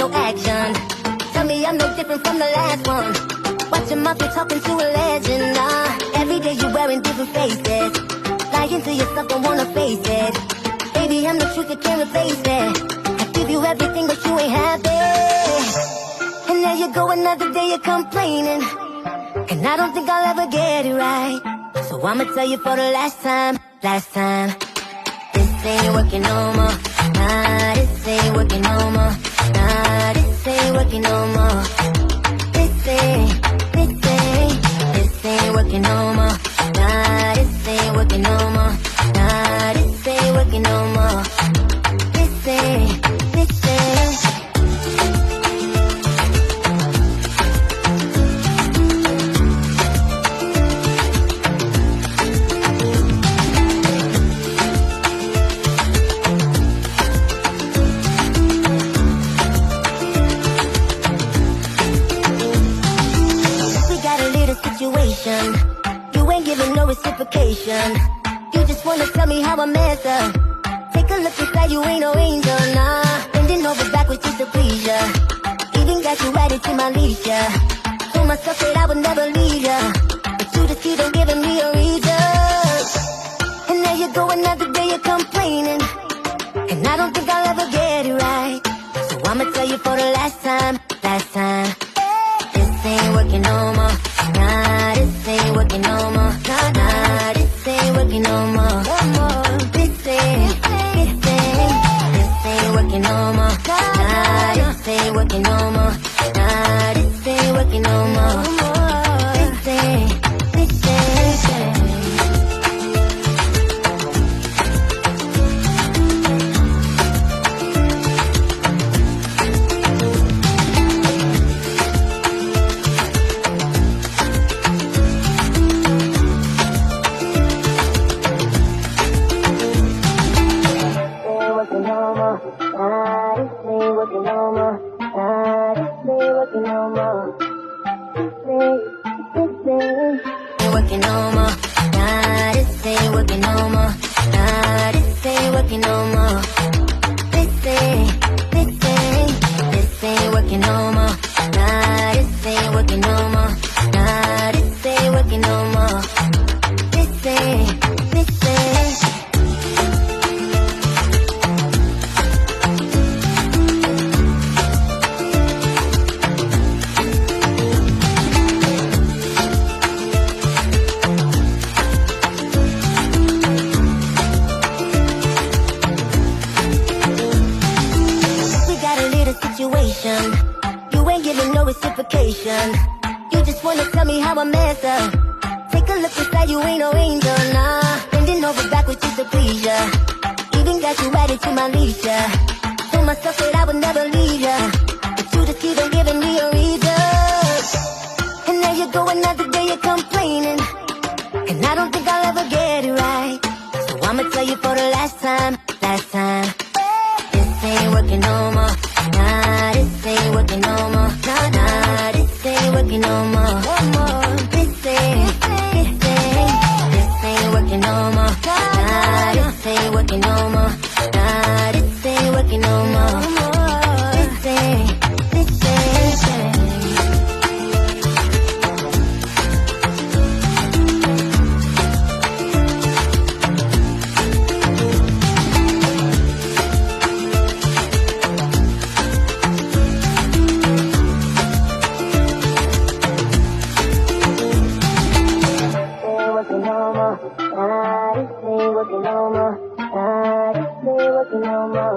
no action. Tell me I'm no different from the last one. Watch your mouth, you're talking to a legend. Every day you're wearing different faces, lying to yourself, don't wanna face it. Baby, I'm the truth, you can't replace it. I give you everything, but you ain't happy. And there you go, another day you're complaining, and I don't think I'll ever get it right. So I'ma tell you for the last time, this ain't working no more. Nah, this ain't working no more. Nah, this ain't working no more. This ain't working no more. Nah, this ain't working no more. Nah, this ain't working no more. This ain't. You ain't giving no reciprocation. You just wanna tell me how I mess up. Take a look inside, you ain't no angel, nah. Bending over backwards just to please ya. Even got you right into my leash, yeah. Told myself that I would never leave ya, but you just keep on giving me a reason. And there you go, another day you're complaining, and I don't think I'll ever get it right. So I'ma tell you for the last time, this ain't working no more. Nah, this ain't working no more. Nah, this ain't working no more. This ain't working no more. Nah, this ain't working no more. Nah, this ain't working no more. This ain't. You ain't giving no reciprocation. You just wanna tell me how I mess up. Take a look inside, you ain't no angel, nah. Bending over backwards just to please ya. Even got you right into my leash, yeah. Told myself that I would never leave ya, but you just keep on giving me a reason. And there you go, another day you're complaining, and I don't think I'll ever get it right. So I'ma tell you for the last time, this ain't working no more. Nah, this ain't working no more. Nah, this ain't working no more. This ain't working no more. Nah, this ain't working no more. Nah, this ain't working no more. This ain't. This ain't working no more.